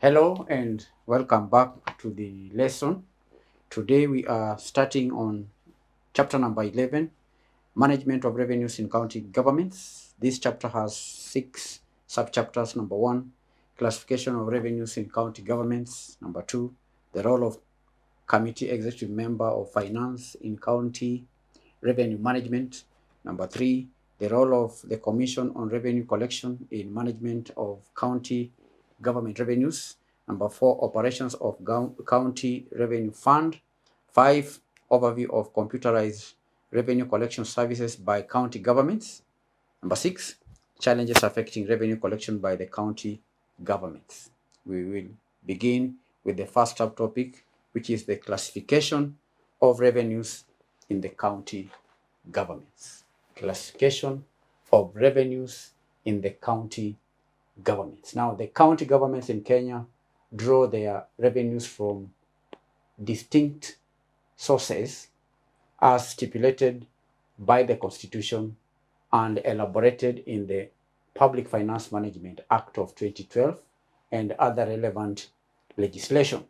Hello and welcome back to the lesson. Today we are starting on chapter number 11, Management of Revenues in County Governments. This chapter has 6 subchapters. Number 1, Classification of Revenues in County Governments. Number 2, the role of Committee Executive Member of Finance in County Revenue Management. Number 3, the role of the Commission on Revenue Collection in Management of County Government Revenues. Number 4, operations of County Revenue Fund. 5, overview of computerized revenue collection services by county governments. Number 6, challenges affecting revenue collection by the county governments. We will begin with the first subtopic, which is the classification of revenues in the county governments. Classification of revenues in the county governments. Now, the county governments in Kenya draw their revenues from distinct sources as stipulated by the Constitution and elaborated in the Public Finance Management Act of 2012 and other relevant legislation.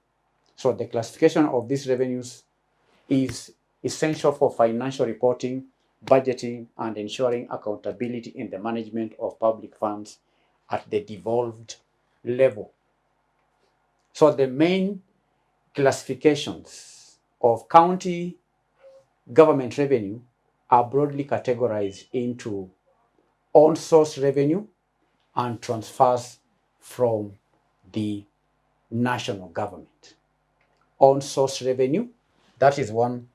So the classification of these revenues is essential for financial reporting, budgeting, and ensuring accountability in the management of public funds at the devolved level. So the main classifications of county government revenue are broadly categorized into on-source revenue and transfers from the national government. On-source revenue, that is one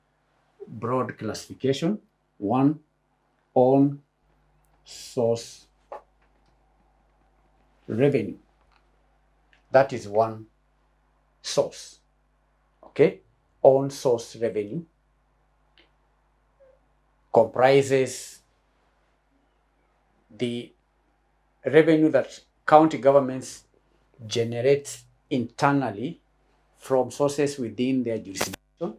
broad classification. One, on-source revenue. That is one source. Okay? On-source revenue comprises the revenue that county governments generate internally from sources within their jurisdiction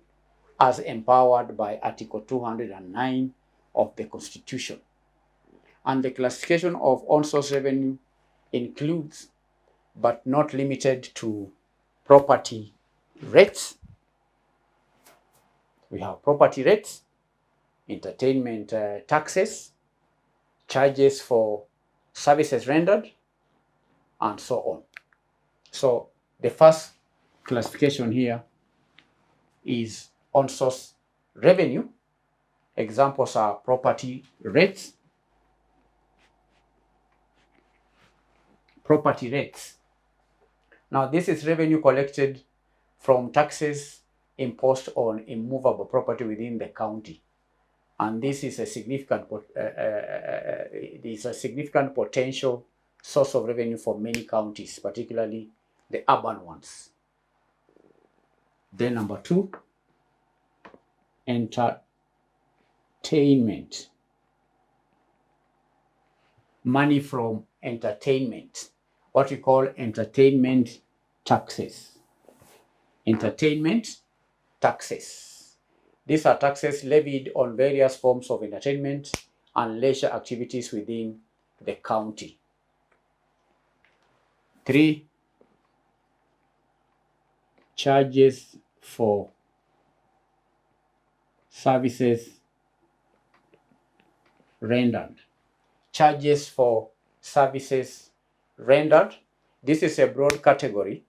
as empowered by Article 209 of the Constitution. And the classification of on-source revenue includes, but not limited to, property rates. We have property rates, entertainment taxes, charges for services rendered, and so on. So the first classification here is on-source revenue. Examples are property rates. Property rates. Now, this is revenue collected from taxes imposed on immovable property within the county. And this is a significant potential source of revenue for many counties, particularly the urban ones. Then number 2, entertainment. Money from entertainment, what we call entertainment taxes. Entertainment taxes. These are taxes levied on various forms of entertainment and leisure activities within the county. 3, charges for services rendered. Charges for services rendered. This is a broad category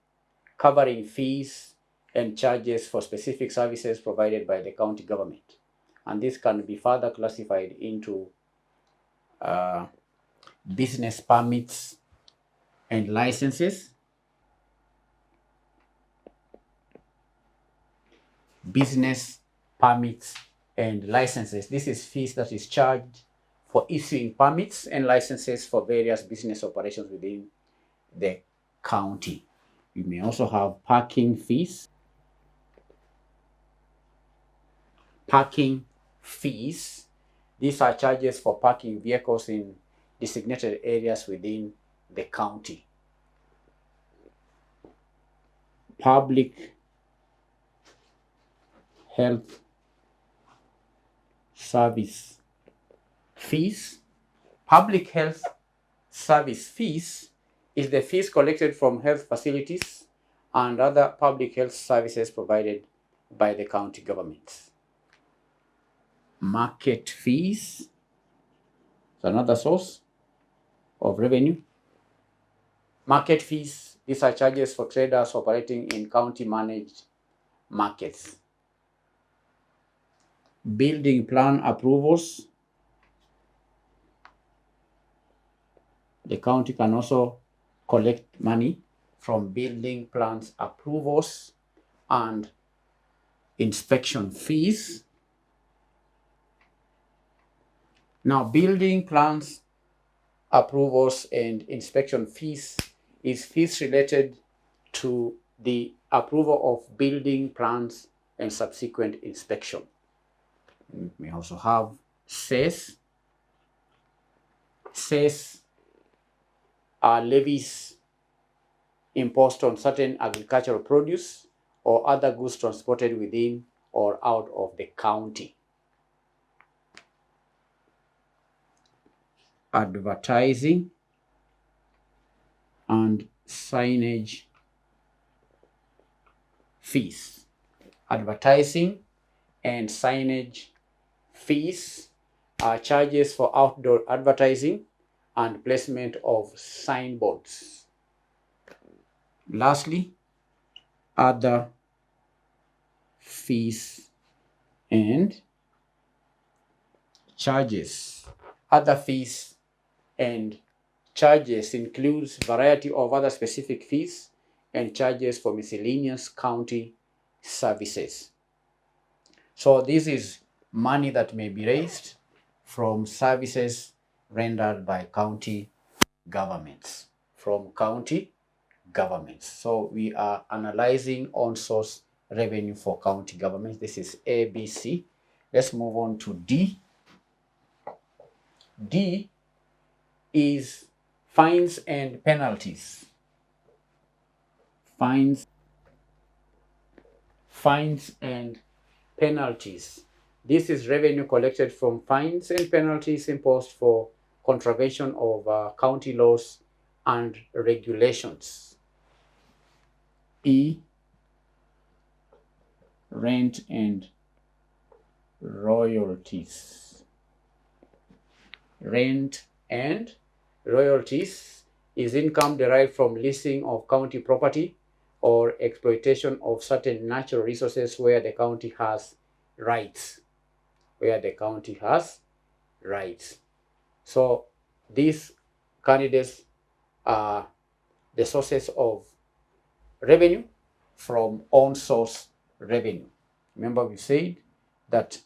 covering fees and charges for specific services provided by the county government. And this can be further classified into business permits and licenses. Business permits and licenses. This is fees that is charged for issuing permits and licenses for various business operations within the county. You may also have parking fees. Parking fees. These are charges for parking vehicles in designated areas within the county. Public health service fees. Public health service fees is the fees collected from health facilities and other public health services provided by the county governments. Market fees is another source of revenue. Market fees, these are charges for traders operating in county managed markets. Building plan approvals. The county can also collect money from building plans approvals and inspection fees. Now, building plans approvals and inspection fees is fees related to the approval of building plans and subsequent inspection. We may also have cess. Cess are levies imposed on certain agricultural produce or other goods transported within or out of the county. Advertising and signage fees. Advertising and signage fees are charges for outdoor advertising and placement of signboards. Lastly, other fees and charges. Other fees and charges includes variety of other specific fees and charges for miscellaneous county services. So this is money that may be raised from services rendered by county governments. So we are analyzing on-source revenue for county governments. This is ABC. Let's move on to D. D is fines and penalties. Fines and penalties. This is revenue collected from fines and penalties imposed for contravention of county laws and regulations. E, rent and royalties. Rent and royalties is income derived from leasing of county property or exploitation of certain natural resources where the county has rights. So these candidates are the sources of revenue from on-source revenue. Remember, we said that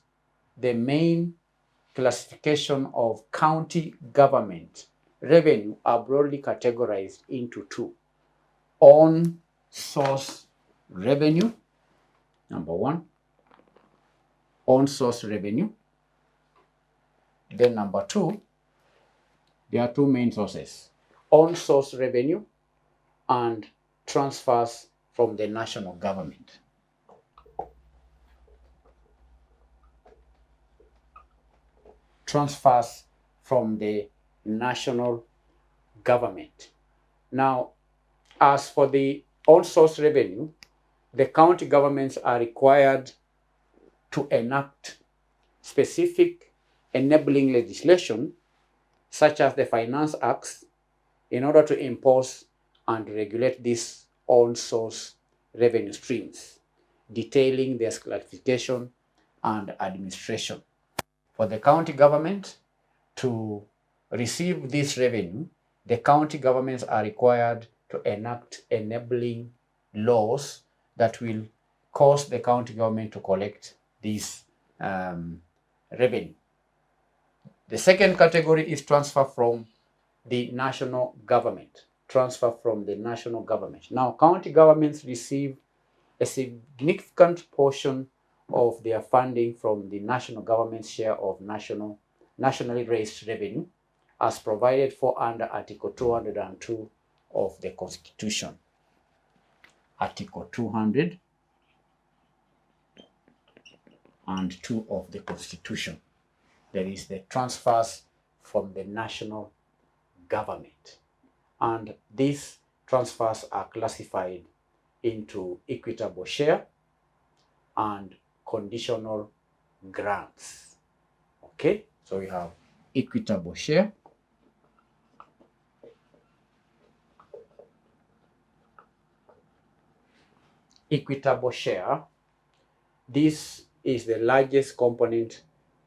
the main classification of county government revenue are broadly categorized into two. On-source revenue, number one, on-source revenue. Then number two, there are two main sources: on-source revenue and transfers from the national government. Transfers from the national government. Now, as for the on-source revenue, the county governments are required to enact specific enabling legislation, such as the Finance Acts, in order to impose and regulate these on-source revenue streams, detailing their classification and administration. For the county government to receive this revenue, the county governments are required to enact enabling laws that will cause the county government to collect this revenue. The second category is transfer from the national government. Now, county governments receive a significant portion of their funding from the national government's share of nationally raised revenue, as provided for under Article 202 of the Constitution. Article 202 of the Constitution. There is the transfers from the national government. And these transfers are classified into equitable share and conditional grants. Okay, so we have equitable share, this is the largest component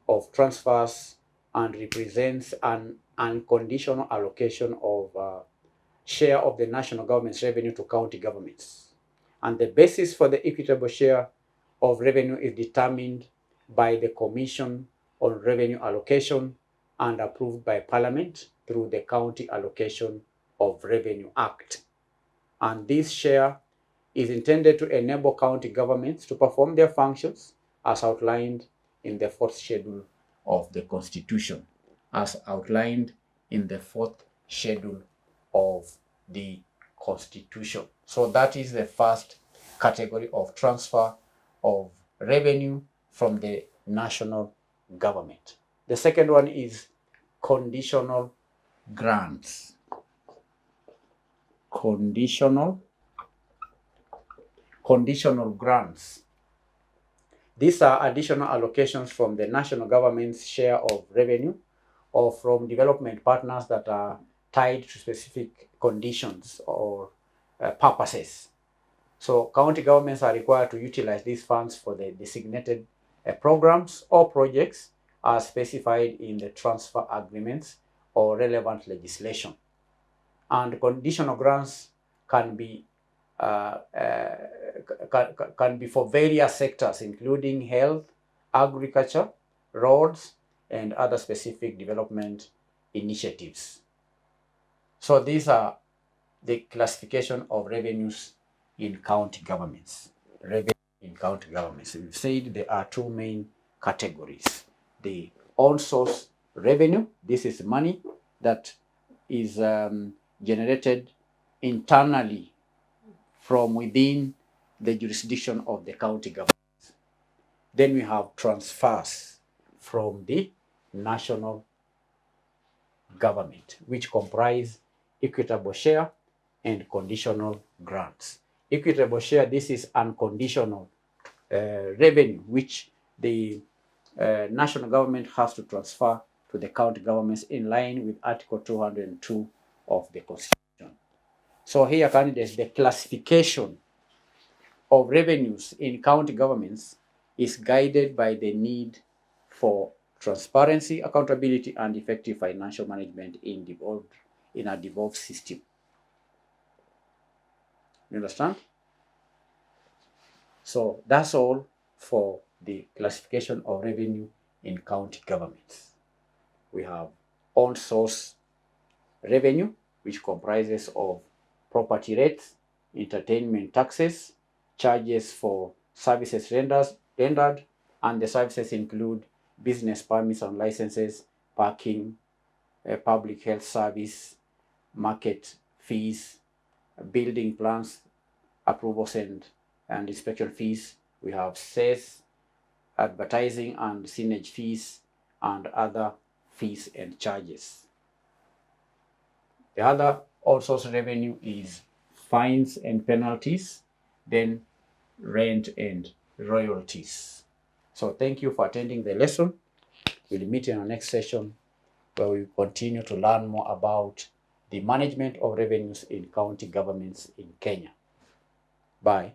of transfers and represents an unconditional allocation of share of the national government's revenue to county governments. And the basis for the equitable share of revenue is determined by the Commission on Revenue Allocation and approved by Parliament through the County Allocation of Revenue Act. And this share is intended to enable county governments to perform their functions as outlined in the fourth schedule of the Constitution, as outlined in the fourth schedule of the Constitution. So that is the first category of transfer of revenue from the national government. The second one is conditional grants. Conditional grants. These are additional allocations from the national government's share of revenue or from development partners that are tied to specific conditions or purposes. So county governments are required to utilize these funds for the designated programs or projects as specified in the transfer agreements or relevant legislation. And conditional grants can be for various sectors, including health, agriculture, roads, and other specific development initiatives. So these are the classification of revenues in county governments. Revenue in county governments. We've said there are two main categories. The on-source revenue, this is money that is generated internally from within the jurisdiction of the county government. Then we have transfers from the national government, which comprise equitable share and conditional grants. Equitable share, this is unconditional revenue, which the national government has to transfer to the county governments in line with Article 202 of the Constitution. So here, candidates, the classification of revenues in county governments is guided by the need for transparency, accountability, and effective financial management in a devolved system. You understand? So that's all for the classification of revenue in county governments. We have on-source revenue, which comprises of property rates, entertainment taxes, charges for services rendered, and the services include business permits and licenses, parking, public health service, market fees, building plans, approvals and inspection fees. We have sales, advertising and signage fees, and other fees and charges. The other all-source revenue is fines and penalties, then rent and royalties. So thank you for attending the lesson. We'll meet in our next session where we continue to learn more about the management of revenues in county governments in Kenya. Bye.